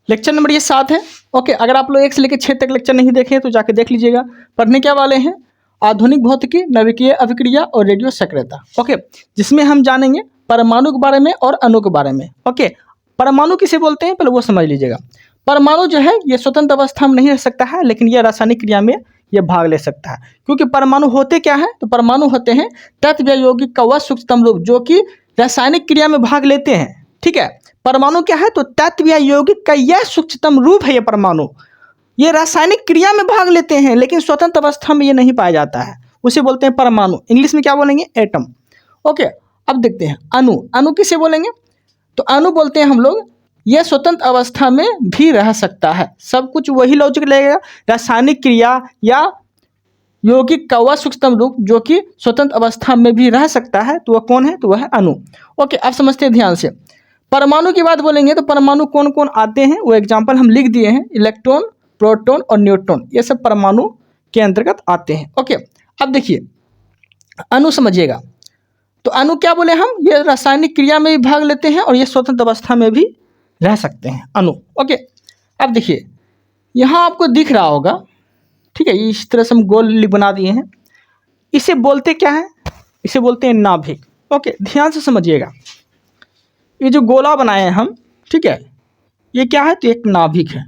Lecture number ये 7 है। Okay, अगर आप लोग 1 से लेकर 6 तक लेक्चर नहीं देखे तो जाके देख लीजिएगा। पढ़ने क्या वाले हैं, आधुनिक भौतिकी, नाभिकीय अभिक्रिया और रेडियो सक्रियता। ओके, जिसमें हम जानेंगे परमाणु के बारे में और अणु के बारे में। ओके, परमाणु किसे बोलते हैं पहले वो समझ लीजिएगा। परमाणु जो है ये स्वतंत्र अवस्था में नहीं रह सकता है, लेकिन यह रासायनिक क्रिया में ये भाग ले सकता है। क्योंकि परमाणु होते क्या है, तो परमाणु होते हैं तत्व या यौगिक का वह सूक्ष्मतम रूप जो कि रासायनिक क्रिया में भाग लेते हैं। ठीक है, परमाणु क्या है, तो तत्व या यौगिक का यह सूक्ष्मतम रूप है। ये परमाणु ये रासायनिक क्रिया में भाग लेते हैं, लेकिन स्वतंत्र अवस्था में ये नहीं पाया जाता है, उसे बोलते हैं परमाणु। इंग्लिश में क्या बोलेंगे, एटम। ओके, अब देखते हैं अणु। अणु किसे बोलेंगे, तो अणु बोलते हैं हम लोग यह स्वतंत्र अवस्था में भी रह सकता है। सब कुछ वही लॉजिक लगेगा, रासायनिक क्रिया या यौगिक का वह सूक्ष्मतम रूप जो कि स्वतंत्र अवस्था में भी रह सकता है, तो वह कौन है, तो वह है अणु। ओके, अब समझते हैं ध्यान से। परमाणु की बात बोलेंगे तो परमाणु कौन कौन आते हैं वो एग्जाम्पल हम लिख दिए हैं। इलेक्ट्रॉन, प्रोटॉन और न्यूट्रॉन, ये सब परमाणु के अंतर्गत आते हैं। ओके, अब देखिए अणु समझिएगा। तो अणु क्या बोले हम, ये रासायनिक क्रिया में भी भाग लेते हैं और ये स्वतंत्र अवस्था में भी रह सकते हैं अणु। ओके, अब देखिए यहाँ आपको दिख रहा होगा, ठीक है, इस तरह से हम गोल बना दिए हैं। इसे बोलते क्या है, इसे बोलते हैं नाभिक। ओके, ध्यान से समझिएगा। ये जो गोला बनाए हैं हम, ठीक है, ये क्या है, तो एक नाभिक है,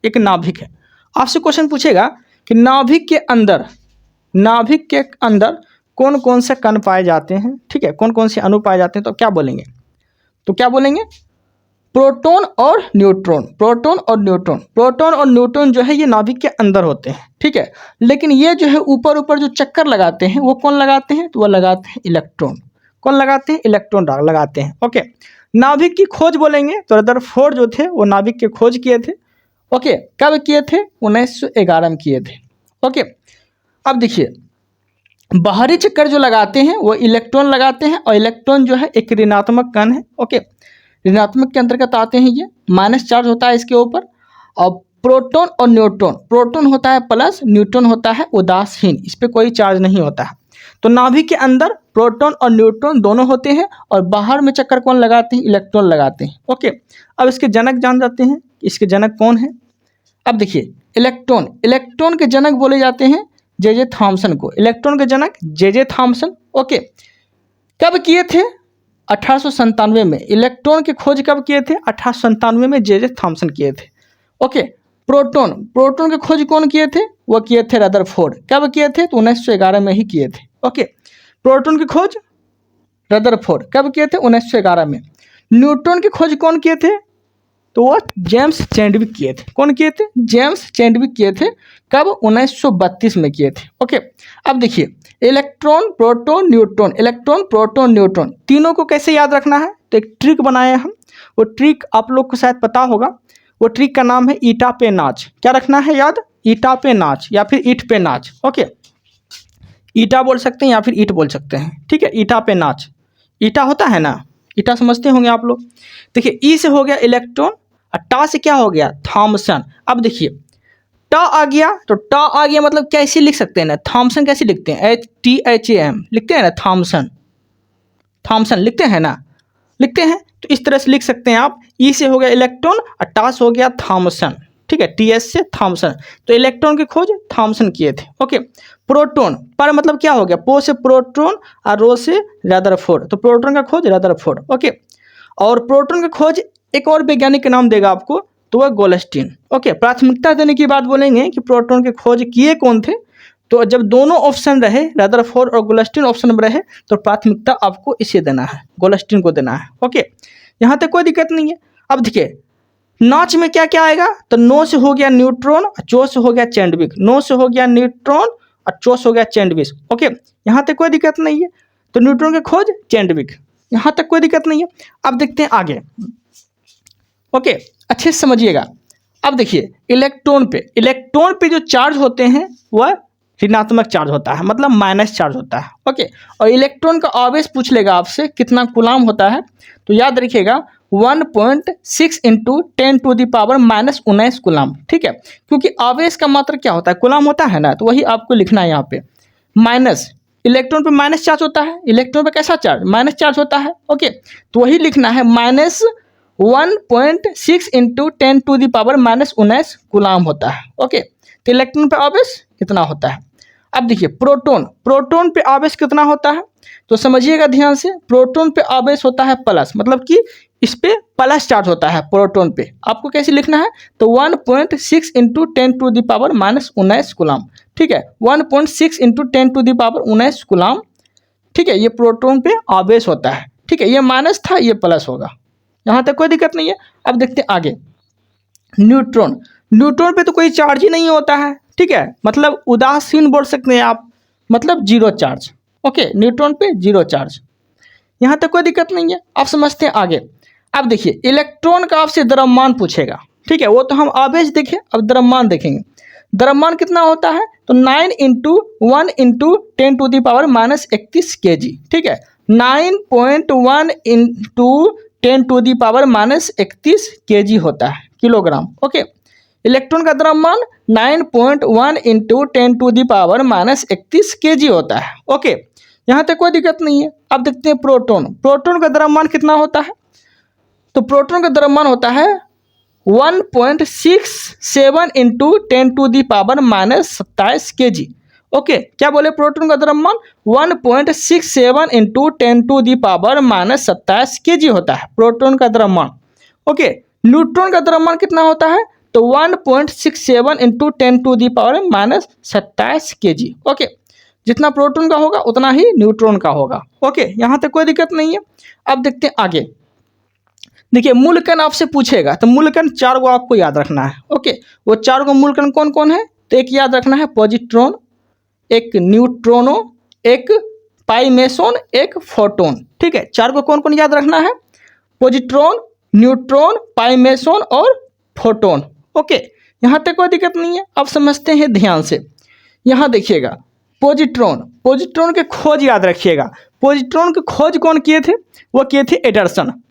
एक नाभिक है। आपसे क्वेश्चन पूछेगा कि नाभिक के अंदर कौन कौन से कण पाए जाते हैं, ठीक है, कौन कौन से अणु पाए जाते हैं, तो क्या बोलेंगे, तो क्या बोलेंगे, प्रोटॉन और न्यूट्रॉन। प्रोटॉन और न्यूट्रॉन, प्रोटॉन और न्यूट्रॉन जो है ये नाभिक के अंदर होते हैं, ठीक है। लेकिन ये जो है ऊपर ऊपर जो चक्कर लगाते हैं वो कौन लगाते हैं, तो वो लगाते हैं इलेक्ट्रॉन। कौन लगाते हैं, इलेक्ट्रॉन लगाते हैं। ओके, नाभिक की खोज बोलेंगे तो रदरफोर्ड जो थे वो नाभिक की खोज किए थे। ओके, कब किए थे, 1911 में किए थे। ओके, अब देखिए बाहरी चक्कर जो लगाते हैं वो इलेक्ट्रॉन लगाते हैं, और इलेक्ट्रॉन जो है एक ऋणात्मक कण है। ओके, ऋणात्मक के अंतर्गत आते हैं, ये माइनस चार्ज होता है इसके ऊपर। और प्रोटॉन और न्यूट्रॉन, प्रोटॉन होता है प्लस, न्यूट्रॉन होता है उदासीन, इस पर कोई चार्ज नहीं होता है। तो नाभिक के अंदर प्रोटॉन और न्यूट्रॉन दोनों होते हैं, और बाहर में चक्कर कौन लगाते हैं, इलेक्ट्रॉन लगाते हैं। ओके, अब इसके जनक जान जाते हैं, इसके जनक कौन है। अब देखिए इलेक्ट्रॉन, इलेक्ट्रॉन के जनक बोले जाते हैं जे थॉमसन को। इलेक्ट्रॉन के जनक जे थॉमसन। ओके, कब किए थे, 1897 में। इलेक्ट्रॉन की खोज कब किए थे, 1897 में जे थॉमसन किए थे। ओके, प्रोटॉन, प्रोटॉन की खोज कौन किए थे, वो किए थे रदरफोर्ड। कब किए थे, तो 1911 में ही किए थे। ओके, प्रोटॉन की खोज रदरफोर्ड कब किए थे, 1911 में। न्यूट्रॉन की खोज कौन किए थे, तो वो जेम्स चैडविक किए थे। कौन किए थे, जेम्स चैडविक किए थे। कब, 1932 में किए थे। ओके, अब देखिए electron, proton, neutron, electron, proton, neutron, तीनों को कैसे याद रखना है, तो एक ट्रिक बनाए हम। वो ट्रिक आप लोग को शायद पता होगा, वो ट्रिक का नाम है ईटा पे नाच। क्या रखना है याद, ईटा पे नाच या फिर ईट पे नाच। ओके, ईटा बोल सकते हैं या फिर ईट बोल सकते हैं, ठीक है, ईटा पे नाच। ईटा होता है ना, ईटा समझते होंगे आप लोग। देखिए ई से हो गया इलेक्ट्रॉन, और टा से क्या हो गया, थॉमसन। अब देखिए टा आ गया, तो टा आ गया मतलब कैसे लिख सकते हैं ना, थॉमसन कैसे लिखते हैं, THAM लिखते हैं ना, थॉमसन, थॉमसन लिखते हैं ना, लिखते हैं। तो इस तरह से लिख सकते हैं आप। ई से हो गया इलेक्ट्रॉन, और टा से हो गया थॉमसन, ठीक है, TS से थॉमसन। तो इलेक्ट्रॉन की खोज थॉमसन किए थे। ओके, प्रोटॉन पर मतलब क्या हो गया, पो से प्रोटॉन और रो से रदरफोर्ड, तो प्रोटॉन का खोज रदरफोर्ड। ओके, और प्रोटॉन की खोज एक और वैज्ञानिक का नाम देगा आपको, तो वह गोल्डस्टीन। ओके, प्राथमिकता देने की बात बोलेंगे कि प्रोटॉन की खोज किए कौन थे, तो जब दोनों ऑप्शन रहे, रदरफोर्ड और गोल्डस्टीन ऑप्शन में रहे, तो प्राथमिकता आपको इसे देना है, गोल्डस्टीन को देना है। ओके, यहाँ तक कोई दिक्कत नहीं है। अब देखिए नाच में क्या क्या आएगा, तो नो से हो गया न्यूट्रॉन, चो से हो गया चैडविक। नो से हो गया न्यूट्रॉन और चो से हो गया चैडविक। ओके, यहाँ तक कोई दिक्कत नहीं है। तो न्यूट्रॉन की खोज चैडविक, यहाँ तक कोई दिक्कत नहीं है। अब देखते हैं आगे। ओके, अच्छे से समझिएगा। अब देखिए इलेक्ट्रॉन पे जो चार्ज होते हैं वह ऋणात्मक चार्ज होता है, मतलब माइनस चार्ज होता है। ओके, और इलेक्ट्रॉन का आवेश पूछ लेगा आपसे कितना कूलाम होता है, तो याद रखिएगा 1.6 × 10⁻⁻⁹ कूलाम। ठीक है, क्योंकि आवेश का मात्रा क्या होता है, कूलाम होता है ना, तो वही आपको लिखना है यहाँ पे। माइनस, इलेक्ट्रॉन पे माइनस चार्ज होता है, इलेक्ट्रॉन पे कैसा चार्ज, माइनस चार्ज होता है। ओके, तो वही लिखना है, 1.6 इंटू 10⁻⁻19 कूलाम होता है। ओके, तो इलेक्ट्रॉन पे आवेश कितना होता है। अब देखिए प्रोटोन पे आवेश कितना होता है, तो समझिएगा ध्यान से। प्रोटोन पे आवेश होता है प्लस, मतलब कि इस पे प्लस चार्ज होता है प्रोटोन पे। आपको कैसे लिखना है, तो 1.6 इंटू 10⁻⁻19 कूलाम। ठीक है, 1.6 इंटू 10⁻⁻19 कूलाम। ठीक है, ये प्रोटोन पे आवेश होता है। ठीक है, ये माइनस था, ये प्लस होगा, यहाँ तक कोई दिक्कत नहीं है। अब देखते हैं आगे, न्यूट्रॉन पे तो कोई चार्ज ही नहीं होता है। ठीक है, मतलब उदासीन बोल सकते हैं आप, मतलब जीरो चार्ज। ओके, न्यूट्रॉन पे जीरो चार्ज, यहाँ तक कोई दिक्कत नहीं है। आप समझते हैं आगे। अब देखिए इलेक्ट्रॉन का आपसे द्रव्यमान पूछेगा। ठीक है, वो तो हम आवेश देखें, अब द्रव्यमान देखेंगे। द्रव्यमान कितना होता है, तो 9 इंटू 1 इंटू 10⁻⁻31 kg। ठीक है, 9.1 इंटू 10⁻⁻31 kg होता है, किलोग्राम। ओके, इलेक्ट्रॉन का द्रव्यमान 9.1 इंटू 10⁻⁻31 kg होता है। ओके, यहाँ तक कोई दिक्कत नहीं है। अब देखते हैं प्रोटोन का द्रव्यमान कितना होता है, तो प्रोटोन का द्रव्यमान होता है 1.67 इंटू 10⁻⁻27 kg। ओके, क्या बोले, प्रोटोन का द्रव्यमान 1.67 इंटू 10⁻⁻27 kg होता है, प्रोटोन का द्रव्यमान। ओके, न्यूट्रॉन का द्रव्यमान कितना होता है, तो 1.67 इंटू 10⁻⁻27 kg। ओके, जितना प्रोटॉन का होगा उतना ही न्यूट्रॉन का होगा। ओके, यहाँ तक कोई दिक्कत नहीं है। अब देखते हैं आगे। देखिए मूलकण आपसे पूछेगा, तो मूलकण 4 को आपको याद रखना है। ओके, वो 4 को मूलकण कौन कौन है, तो एक याद रखना है पॉजिट्रॉन, एक न्यूट्रोनो, एक पाइमेसोन, एक फोटोन। ठीक है, 4 को कौन कौन याद रखना है, पॉजिट्रॉन, न्यूट्रॉन, पाइमेसोन और फोटोन। ओके, यहाँ तक कोई दिक्कत नहीं है। अब समझते हैं ध्यान से। यहाँ देखिएगा पॉजिट्रॉन के खोज याद रखिएगा। पॉजिट्रॉन की खोज कौन किए थे, वो किए थे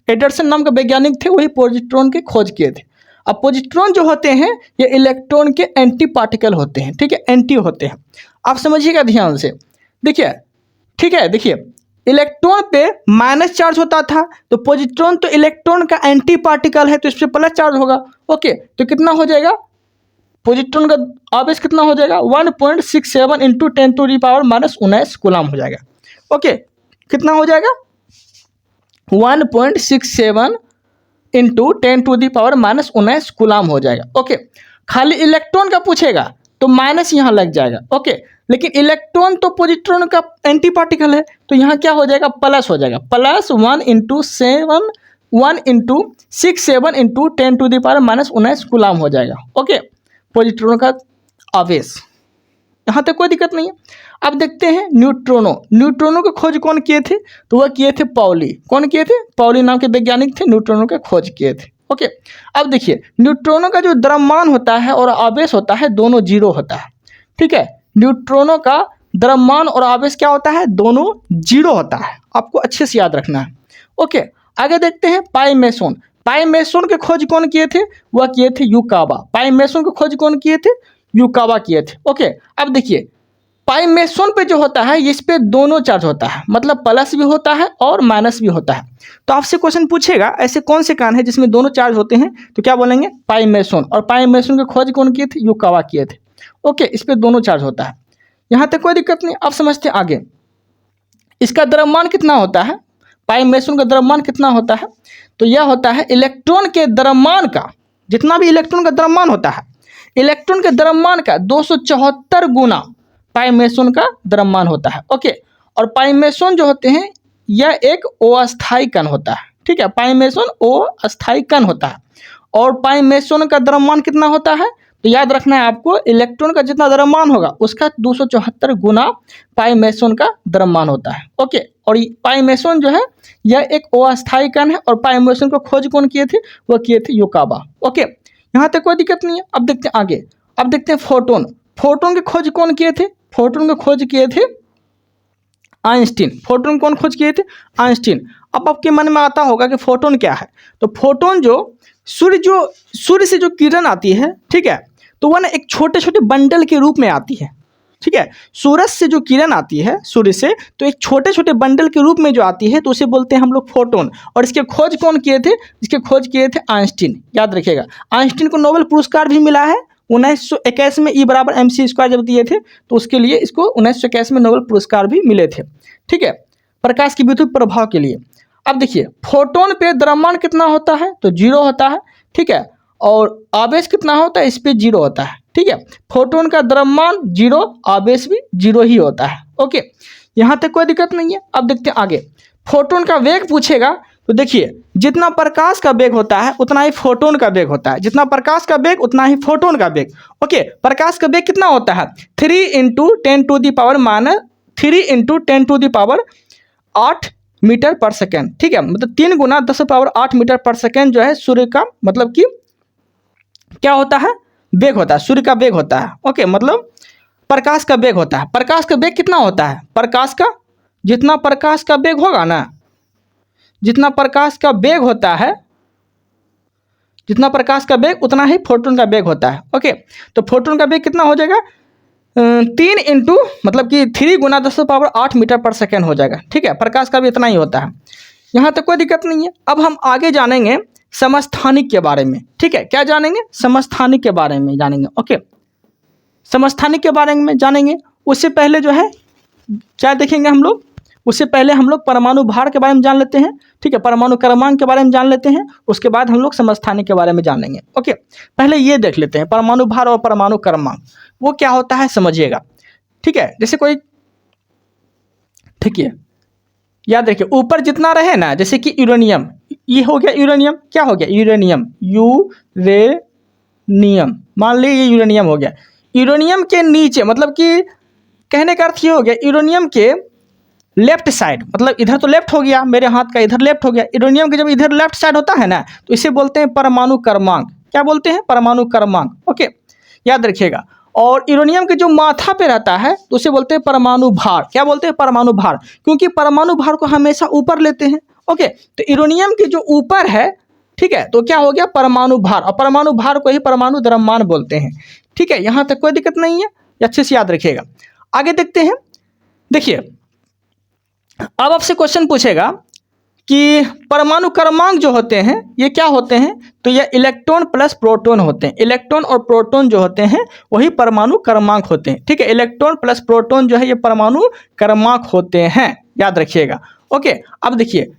एडरसन नाम के वैज्ञानिक थे, वही पॉजिट्रॉन की खोज किए थे। अब पॉजिट्रॉन जो होते हैं ये इलेक्ट्रॉन के एंटी पार्टिकल होते हैं। ठीक है, एंटी होते हैं। आप समझिएगा ध्यान से, देखिए। ठीक है, देखिए इलेक्ट्रॉन पे माइनस चार्ज होता था, तो पॉजिट्रॉन तो इलेक्ट्रॉन का एंटी पार्टिकल है, तो इस पर प्लस चार्ज होगा। ओके, तो कितना हो जाएगा, पॉजिट्रॉन का आवेश कितना हो जाएगा, 1.67 इंटू 10⁻⁻19 कूलाम हो जाएगा। ओके, कितना हो जाएगा, 1.67 इंटू 10⁻⁻19 कूलाम हो जाएगा। ओके, खाली इलेक्ट्रॉन का पूछेगा तो माइनस यहाँ लग जाएगा। ओके, लेकिन इलेक्ट्रॉन तो पॉजिट्रॉन का एंटी पार्टिकल है, तो यहाँ क्या हो जाएगा, प्लस हो जाएगा, प्लस 1 इंटू 67 इंटू 10⁻⁻19 कूलाम हो जाएगा। ओके, पॉजिट्रॉन का आवेश, यहाँ तक कोई दिक्कत नहीं है। अब देखते हैं न्यूट्रॉनो की खोज कौन किए थे, तो वह किए थे पाउली। कौन किए थे, पाउली नाम के वैज्ञानिक थे, न्यूट्रॉनो के खोज किए थे। ओके, अब देखिए न्यूट्रॉनो का जो द्रव्यमान होता है और आवेश होता है दोनों जीरो होता है। ठीक है, न्यूट्रॉनो का द्रव्यमान और आवेश क्या होता है, दोनों जीरो होता है, आपको अच्छे से याद रखना है। ओके, आगे देखते हैं पाइमेसोन के खोज कौन किए थे, वह किए थे युकावा। पाइमेसोन की खोज कौन किए थे, युकावा किए थे। ओके, अब देखिए पाइमेसोन पे जो होता है इस पे दोनों चार्ज होता है, मतलब प्लस भी होता है और माइनस भी होता है। तो आपसे क्वेश्चन पूछेगा ऐसे कौन से कण है जिसमें दोनों चार्ज होते हैं, तो क्या बोलेंगे, पाइमेसोन। और पाइमेसोन की खोज कौन किए थे, युकावा किए थे। ओके, इस पे दोनों चार्ज होता है, यहाँ तक कोई दिक्कत नहीं। अब समझते हैं आगे, इसका द्रव्यमान कितना होता है, पाइमेसोन का द्रव्यमान कितना होता है, तो यह होता है इलेक्ट्रॉन के द्रव्यमान का, जितना भी इलेक्ट्रॉन का द्रव्यमान होता है, इलेक्ट्रॉन के द्रव्यमान का 274 गुना पाइमेसोन का द्रव्यमान होता है। ओके, और पाइमेसोन जो होते हैं यह एक अस्थायी कण होता है। ठीक है, पाइमेसोन अस्थायी कण होता है। और पाइमेसोन का द्रव्यमान कितना होता है, तो याद रखना है आपको, इलेक्ट्रॉन का जितना द्रव्यमान होगा उसका 274 गुना पाइमेसोन का द्रव्यमान होता है। ओके, और पाइमेसोन जो है यह एक अस्थायी कण है, और पाइमेसोन को खोज कौन किए थे, वह किए थे युकावा। ओके, यहाँ तक कोई दिक्कत नहीं है। अब देखते हैं आगे। अब देखते हैं फोटोन की खोज कौन किए थे, फोटोन की खोज किए थे आइंस्टीन। फोटोन कौन खोज किए थे, आइंस्टीन। अब आपके मन में आता होगा कि फोटोन क्या है, तो फोटोन जो सूर्य से जो किरण आती है, ठीक है, तो वह ना एक छोटे छोटे बंडल के रूप में आती है। ठीक है, सूरज से जो किरण आती है सूर्य से, तो एक छोटे छोटे बंडल के रूप में जो आती है तो उसे बोलते हैं हम लोग फोटोन। और इसके खोज कौन किए थे? इसके खोज किए थे आइंस्टीन, याद रखिएगा। आइंस्टीन को नोबेल पुरस्कार भी मिला है 1921 में। E बराबर mc² जब दिए थे तो उसके लिए इसको 1921 में नोबेल पुरस्कार भी मिले थे। ठीक है, प्रकाश की विद्युत प्रभाव के लिए। अब देखिए, फोटोन पे द्रव्यमान कितना होता है? तो 0 होता है। ठीक है, और आवेश कितना होता है? इस पे 0 होता है। ठीक है, फोटोन का द्रव्यमान 0, आवेश भी 0 ही होता है। ओके, यहाँ तक कोई दिक्कत नहीं है। अब देखते हैं आगे, फोटोन का वेग पूछेगा तो देखिए, जितना प्रकाश का वेग होता है उतना ही फोटोन का वेग होता है। जितना प्रकाश का वेग उतना ही फोटोन का वेग। ओके, प्रकाश का वेग कितना होता है? 3 × 10⁻³ 8 मीटर पर सेकेंड। ठीक है, मतलब 3 × 10⁸ मीटर पर सेकेंड जो है सूर्य का, मतलब कि क्या होता है? वेग होता है, सूर्य का वेग होता है। ओके, मतलब प्रकाश का वेग होता है। प्रकाश का वेग कितना होता है? प्रकाश का, जितना प्रकाश का वेग होगा ना, जितना प्रकाश का वेग होता है, जितना प्रकाश का वेग उतना ही फोटोन का वेग होता है। ओके, तो फोटोन का वेग कितना हो जाएगा? 3 इंटू मतलब कि 3 × 10⁸ मीटर पर सेकेंड हो जाएगा। ठीक है, प्रकाश का भी इतना ही होता है। यहाँ तक कोई दिक्कत नहीं है। अब हम आगे जानेंगे समस्थानिक के बारे में। ठीक है, क्या जानेंगे? समस्थानिक के बारे में जानेंगे। ओके, समस्थानिक के बारे में जानेंगे। उससे पहले जो है क्या देखेंगे हम लोग? उससे पहले हम लोग परमाणु भार के बारे में जान लेते हैं। ठीक है, परमाणु क्रमांक के बारे में जान लेते हैं, उसके बाद हम लोग समस्थानिक के बारे में जान लेंगे। ओके, पहले ये देख लेते हैं परमाणु भार और परमाणु क्रमांक, वो क्या होता है समझिएगा। ठीक है, जैसे कोई, ठीक है, याद रखिए, ऊपर जितना रहे ना, जैसे कि यूरेनियम, ये हो गया यूरेनियम। क्या हो गया? यूरेनियम, यूरेनियम, मान लीजिए ये यूरेनियम हो गया। यूरेनियम के नीचे, मतलब कि कहने का अर्थ ये हो गया, यूरेनियम के लेफ्ट साइड, मतलब इधर तो लेफ्ट हो गया, मेरे हाथ का इधर लेफ्ट हो गया। यूरेनियम के जब इधर लेफ्ट साइड होता है ना, तो इसे बोलते हैं परमाणु क्रमांक। क्या बोलते हैं? परमाणु क्रमांक। ओके, याद रखिएगा। और यूरेनियम के जो माथा पे रहता है तो उसे बोलते हैं परमाणु भार। क्या बोलते हैं? परमाणु भार, क्योंकि परमाणु भार को हमेशा ऊपर लेते हैं। ओके, तो यूरेनियम के जो ऊपर है, ठीक है, तो क्या हो गया? परमाणु भार। और परमाणु भार को ही परमाणु द्रव्यमान बोलते हैं। ठीक है, यहाँ तक कोई दिक्कत नहीं है, अच्छे से याद रखिएगा। आगे देखते हैं। देखिए, अब आपसे क्वेश्चन पूछेगा कि परमाणु क्रमांक जो होते हैं ये क्या होते हैं? तो ये इलेक्ट्रॉन प्लस प्रोटॉन होते हैं। इलेक्ट्रॉन और प्रोटॉन जो होते हैं वही परमाणु क्रमांक होते हैं। ठीक है, इलेक्ट्रॉन प्लस प्रोटॉन जो है ये परमाणु क्रमांक होते हैं, याद रखिएगा। ओके, अब देखिए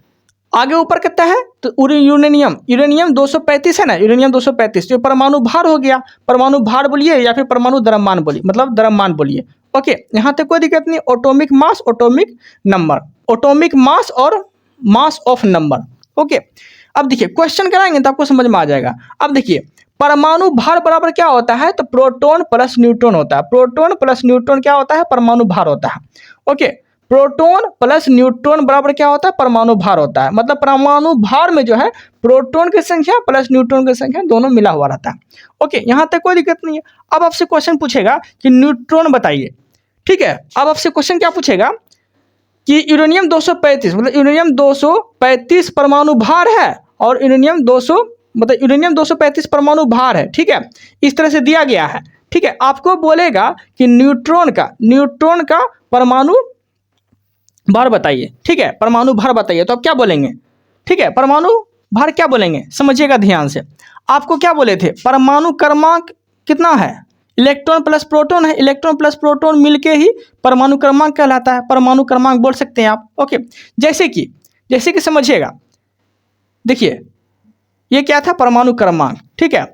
आगे ऊपर कितना है? तो यूरेनियम, यूरेनियम 235 है ना, यूरेनियम 235, तो परमाणु भार हो गया। परमाणु भार बोलिए या फिर परमाणु द्रव्यमान बोलिए, मतलब द्रव्यमान बोलिए। ओके, यहाँ तक कोई दिक्कत नहीं। Atomic mass, atomic number, atomic mass और मास ऑफ नंबर। ओके, अब देखिए क्वेश्चन कराएंगे तो आपको समझ में आ जाएगा। अब देखिए, परमाणु भार बराबर क्या होता है? तो प्रोटॉन प्लस न्यूट्रॉन होता है। प्रोटॉन प्लस न्यूट्रॉन क्या होता है? परमाणु भार होता है। ओके, प्रोटॉन प्लस न्यूट्रॉन बराबर क्या होता है? परमाणु भार होता है। मतलब परमाणु भार में जो है प्रोटॉन की संख्या प्लस न्यूट्रॉन की संख्या दोनों मिला हुआ रहता है। ओके, यहाँ तक कोई दिक्कत नहीं है। अब आपसे क्वेश्चन पूछेगा कि न्यूट्रॉन बताइए। ठीक है, अब आपसे क्वेश्चन क्या पूछेगा कि यूरेनियम 235, मतलब यूरेनियम 235 परमाणु भार है और यूरेनियम 200 मतलब यूरेनियम 235 परमाणु भार है। ठीक है, इस तरह से दिया गया है। ठीक है, आपको बोलेगा कि न्यूट्रॉन का परमाणु भार बताइए। ठीक है, परमाणु भार बताइए, तो आप क्या बोलेंगे? ठीक है, परमाणु भार क्या बोलेंगे समझिएगा ध्यान से। आपको क्या बोले थे? परमाणु क्रमांक कितना है? इलेक्ट्रॉन प्लस प्रोटॉन है। इलेक्ट्रॉन प्लस प्रोटॉन मिलके ही परमाणु क्रमांक कहलाता है। परमाणु क्रमांक बोल सकते हैं आप। ओके, जैसे कि समझिएगा, देखिए ये क्या था? परमाणु क्रमांक। ठीक है,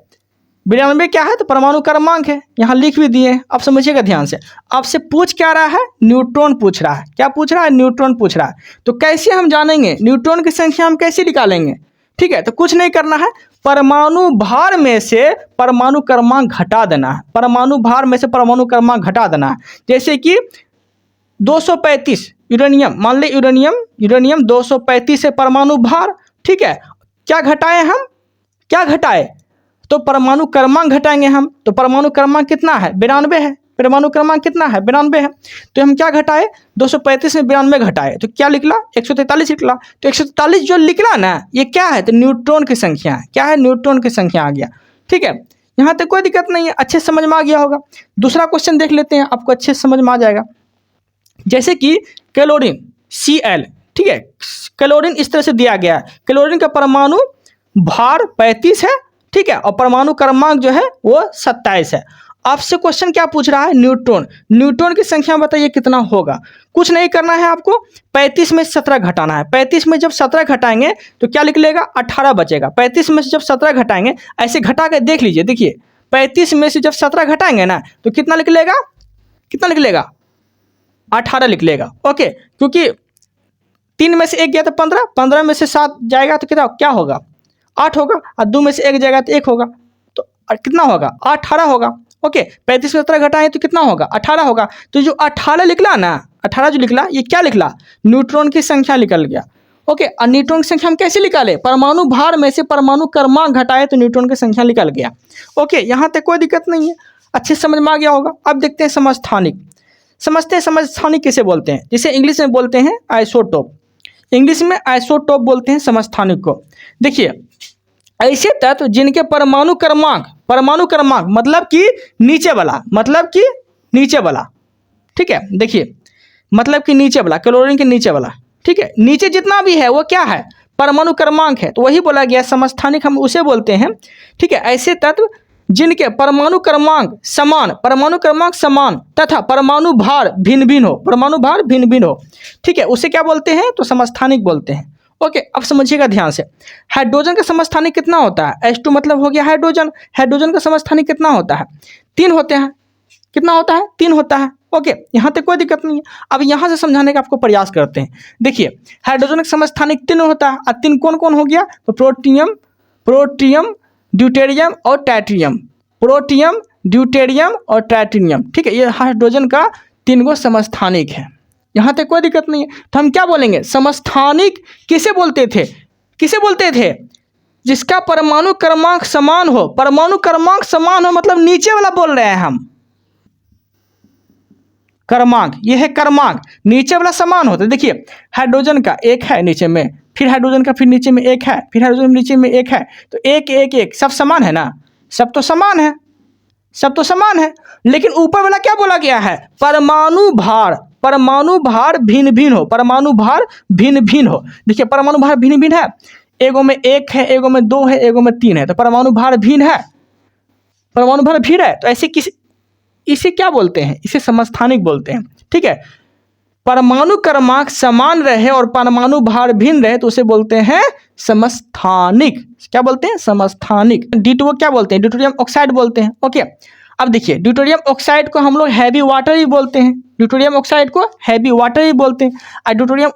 92 क्या है? तो परमाणु क्रमांक है, यहाँ लिख भी दिए। आप समझिएगा ध्यान से। आपसे पूछ क्या रहा है? न्यूट्रॉन पूछ रहा है। क्या पूछ रहा है? न्यूट्रॉन पूछ रहा है। तो कैसे हम जानेंगे न्यूट्रॉन की संख्या? हम कैसे निकालेंगे? ठीक है, तो कुछ नहीं करना है, परमाणु भार में से परमाणु क्रमांक घटा देना है। परमाणु भार में से परमाणु क्रमांक घटा देना है। जैसे कि 235 यूरेनियम, मान ले यूरेनियम 235 है परमाणु भार। ठीक है, क्या घटाए हम? क्या घटाए? तो परमाणु क्रमांक घटाएंगे हम। तो परमाणु क्रमांक कितना है? 92 है। परमाणु क्रमांक कितना है? 92 है। तो हम क्या घटाए? 235 में 92 घटाए तो क्या निकला? 143 निकला। तो 143 जो निकला ना, ये क्या है? तो न्यूट्रॉन की संख्या है। क्या है? न्यूट्रॉन की संख्या आ गया। ठीक है, यहाँ तक कोई दिक्कत नहीं है, अच्छे से समझ में आ गया होगा। दूसरा क्वेश्चन देख लेते हैं, आपको अच्छे से समझ में आ जाएगा। जैसे कि क्लोरीन Cl, ठीक है, क्लोरीन इस तरह से दिया गया है। क्लोरीन का परमाणु भार 35 है, ठीक है, और परमाणु क्रमांक जो है वो 27 है। आपसे क्वेश्चन क्या पूछ रहा है, न्यूट्रॉन। न्यूट्रॉन की संख्या बताइए कितना होगा। कुछ नहीं करना है आपको, 35 में 17 घटाना है। 35 में जब 17 घटाएंगे तो क्या निकलेगा, 18 बचेगा। 35 में से जब 17 घटाएंगे, ऐसे घटा के देख लीजिए, देखिए 35 में से जब 17 घटाएंगे ना तो कितना निकलेगा, कितना निकलेगा, 18 निकलेगा। ओके, क्योंकि 3 में से 1 गया तो 15, 15 में से 7 जाएगा तो कितना क्या होगा, 8 होगा, और 2 में से 1 जाएगा तो 1 होगा, तो कितना होगा, 18 होगा। ओके, 35 में 17 घटाएं तो कितना होगा, 18 होगा। तो जो 18 निकला ना, 18 जो निकला, ये क्या निकला, न्यूट्रॉन की संख्या निकल गया। ओके, और न्यूट्रॉन की संख्या हम कैसे निकाले, परमाणु भार में से परमाणु क्रमांक घटाए तो न्यूट्रॉन की संख्या निकल गया। ओके, यहाँ तक कोई दिक्कत नहीं है, अच्छे से समझ में आ गया होगा। अब देखते हैं समस्थानिक। समझते हैं समस्थानिक किसे बोलते हैं, जिसे इंग्लिश में बोलते हैं आइसोटोप। इंग्लिश में आइसोटोप बोलते हैं समस्थानिक को। देखिए, ऐसे तत्व जिनके परमाणु क्रमांक मतलब कि नीचे वाला, मतलब कि नीचे वाला, ठीक है, देखिए मतलब कि नीचे वाला, क्लोरीन के नीचे वाला, ठीक है, नीचे जितना भी है वो क्या है, परमाणु क्रमांक है, तो वही बोला गया समस्थानिक, हम उसे बोलते हैं। ठीक है, ऐसे तत्व जिनके परमाणु क्रमांक समान तथा परमाणु भार भिन्न भिन्न हो, ठीक है, उसे क्या बोलते हैं, तो समस्थानिक बोलते हैं। ओके, अब समझिएगा ध्यान से। हाइड्रोजन का समस्थानिक कितना होता है, H2 मतलब हो गया हाइड्रोजन। हाइड्रोजन का समस्थानिक कितना होता है, 3 होते हैं। कितना होता है, 3 होता है। ओके, यहाँ तक कोई दिक्कत नहीं है। अब यहाँ से समझाने का आपको प्रयास करते हैं। देखिए, हाइड्रोजन का समस्थानिक 3 होता है, और 3 कौन कौन हो गया, तो प्रोटियम, ड्यूटेरियम और ट्राइटिनियम। ठीक है, ये हाइड्रोजन का 3 गो समस्थानिक है। यहाँ तक कोई दिक्कत नहीं है। तो हम क्या बोलेंगे, समस्थानिक किसे बोलते थे, जिसका परमाणु क्रमांक समान हो। परमाणु क्रमांक समान हो मतलब नीचे वाला बोल रहे हैं हम, क्रमांक, ये है क्रमांक, नीचे वाला समान होता है। देखिए, हाइड्रोजन का 1 है नीचे में, फिर हाइड्रोजन का फिर नीचे में 1 है, फिर हाइड्रोजन नीचे में 1 है, तो 1 1 1 सब समान है ना, सब तो समान है। लेकिन ऊपर वाला क्या बोला गया है, परमाणु भार भिन्न भिन्न हो। देखिए, परमाणु भार भिन्न है, एगो में 1 है, एगो में 2 है, एगो में 3 है, तो परमाणु भार भिन्न है, तो ऐसे इसे क्या बोलते हैं, इसे समस्थानिक बोलते हैं। ठीक है, परमाणु क्रमांक समान रहे और परमाणु भार भिन्न रहे तो उसे बोलते हैं समस्थानिक। क्या बोलते हैं, समस्थानिक। D2 क्या बोलते हैं, ड्यूटेरियम ऑक्साइड बोलते हैं। ओके, अब देखिए, ड्यूटेरियम ऑक्साइड को हम लोग हैवी वाटर ही बोलते हैं। और ड्यूटेरियम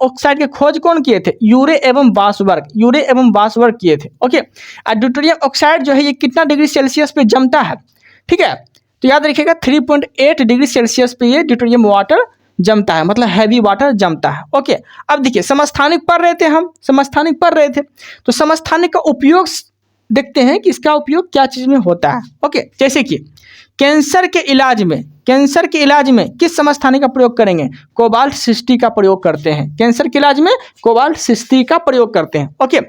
ऑक्साइड के खोज कौन किए थे, यूरे एवं बासवर्क किए थे। ओके, और ड्यूटेरियम ऑक्साइड जो है ये कितना डिग्री सेल्सियस पे जमता है, ठीक है, तो याद रखिएगा 3.8 डिग्री सेल्सियस पे ये ड्यूटेरियम वाटर जमता है, मतलब हैवी वाटर जमता है। ओके, अब देखिए, समस्थानिक पढ़ रहे थे, तो समस्थानिक का उपयोग देखते हैं कि इसका उपयोग क्या चीज़ में होता है। ओके, जैसे कि कैंसर के इलाज में किस समस्थानिक का प्रयोग करेंगे, कोबाल्ट 60 का प्रयोग करते हैं। कैंसर के इलाज में कोबाल्ट 60 का प्रयोग करते हैं। ओके,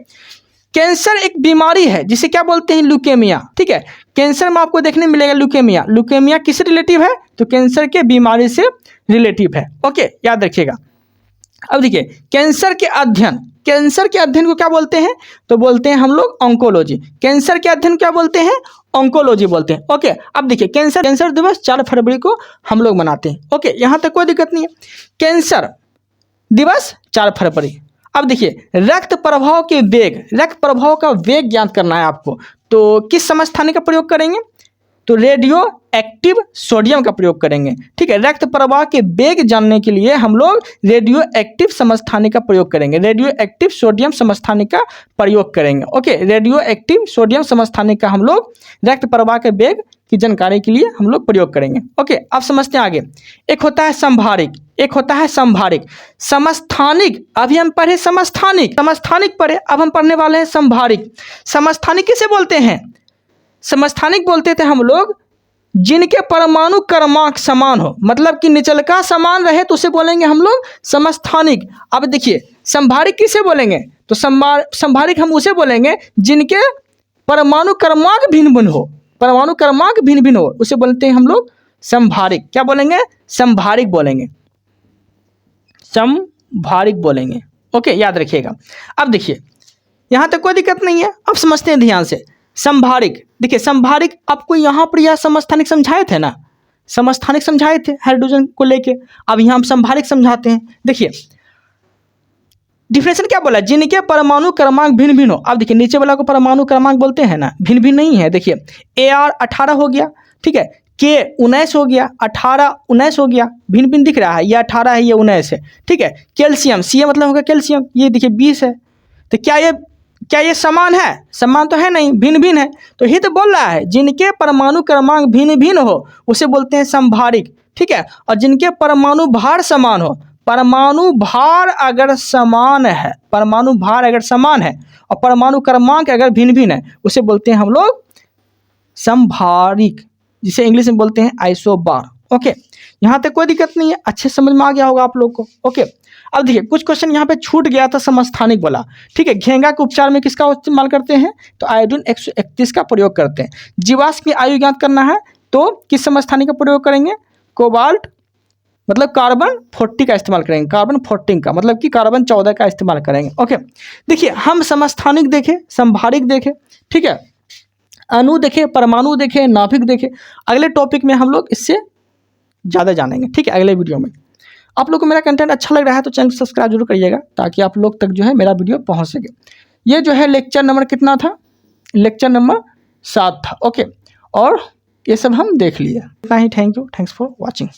कैंसर एक बीमारी है जिसे क्या बोलते हैं, ल्यूकेमिया। ठीक है, कैंसर में आपको देखने मिलेगा ल्यूकेमिया किससे रिलेटिव है, तो कैंसर के बीमारी से रिलेटिव है। ओके, याद रखिएगा। अब देखिए, कैंसर के अध्ययन को क्या बोलते हैं, तो बोलते हैं हम लोग ऑन्कोलॉजी। कैंसर के अध्ययन क्या बोलते हैं, ऑन्कोलॉजी बोलते हैं। ओके, अब देखिए, कैंसर दिवस 4 फरवरी को हम लोग मनाते हैं। ओके, यहाँ तक कोई दिक्कत नहीं है। कैंसर दिवस 4 फरवरी। अब देखिए, रक्त प्रभाव का वेग ज्ञात करना है आपको, तो किस समस्थानिक का प्रयोग करेंगे, तो रेडियो एक्टिव सोडियम का प्रयोग करेंगे। ठीक है, रक्त प्रवाह के वेग जानने के लिए हम लोग रेडियो एक्टिव समस्थानिक का प्रयोग करेंगे, रेडियो एक्टिव सोडियम समस्थानिक का प्रयोग करेंगे। ओके, रेडियो एक्टिव सोडियम समस्थानिक का हम लोग रक्त प्रवाह के वेग की जानकारी के लिए हम लोग प्रयोग करेंगे। ओके, अब समझते हैं आगे। एक होता है संभारिक, समस्थानिक। अभी हम पढ़े समस्थानिक पढ़े, अब हम पढ़ने वाले हैं संभारिक। समस्थानिक किसे बोलते हैं, समस्थानिक बोलते थे हम लोग जिनके परमाणु क्रमांक समान हो, मतलब कि निचलका समान रहे तो उसे बोलेंगे हम लोग समस्थानिक। अब देखिए, संभारिक किसे बोलेंगे, तो संभारिक हम उसे बोलेंगे जिनके परमाणु क्रमांक भिन्न भिन्न हो। परमाणु क्रमांक भिन्न भिन्न हो उसे बोलते हैं हम लोग समभारिक। क्या बोलेंगे? समभारिक बोलेंगे, समभारिक बोलेंगे। ओके, याद रखिएगा। अब देखिए यहाँ तक कोई दिक्कत नहीं है। अब समझते हैं ध्यान से समभारिक। देखिए समभारिक आपको यहाँ पर यह समस्थानिक समझाए थे ना, समस्थानिक समझाए थे हाइड्रोजन को लेके। अब यहाँ हम समभारिक समझाते हैं। देखिए डिफिनेशन क्या बोला? जिनके परमाणु क्रमांक भिन्न भिन्न हो। अब देखिए नीचे वाला को परमाणु क्रमांक बोलते हैं ना, भिन्न भिन्न नहीं है। देखिए AR 18 हो गया, ठीक है, K 19 हो गया, 18 19 हो गया, भिन्न भिन्न दिख रहा है, ये 18 है, ये 19 है, ठीक है। कैल्शियम, Ca मतलब होगा कैल्शियम, ये देखिए 20 है। तो क्या ये समान है? समान तो है नहीं, भिन्न भिन्न है। तो ये तो बोल रहा है जिनके परमाणु क्रमांक भिन्न भिन्न हो उसे बोलते हैं समभारिक, ठीक है। और जिनके परमाणु भार समान हो, परमाणु भार अगर समान है, परमाणु भार अगर समान है और परमाणु क्रमांक अगर भिन्न भिन्न है उसे बोलते हैं हम लोग समभारिक, जिसे इंग्लिश में बोलते हैं आइसोबार। ओके, यहाँ तक कोई दिक्कत नहीं है, अच्छे समझ में आ गया होगा आप लोग को। ओके, अब देखिए कुछ क्वेश्चन यहाँ पे छूट गया था, समस्थानिक बोला, ठीक है। घेंगा के उपचार में किसका इस्तेमाल करते हैं? तो आयोडीन 131 का प्रयोग करते हैं। जीवाश्म की आयु ज्ञात करना है तो किस समस्थानिक का प्रयोग करेंगे? कोबाल्ट मतलब कार्बन 40 का इस्तेमाल करेंगे, कार्बन 14 का मतलब कि कार्बन 14 का इस्तेमाल करेंगे। ओके, देखिए हम समस्थानिक देखें, समभारिक देखें, ठीक है, अणु देखें, परमाणु देखें, नाभिक देखें। अगले टॉपिक में हम लोग इससे ज़्यादा जानेंगे, ठीक है, अगले वीडियो में। आप लोग को मेरा कंटेंट अच्छा लग रहा है तो चैनल सब्सक्राइब जरूर करिएगा ताकि आप लोग तक जो है मेरा वीडियो पहुंच सके। ये जो है लेक्चर नंबर कितना था? लेक्चर नंबर 7 था। ओके, और ये सब हम देख लिए। इतना ही, thank you, thanks for watching.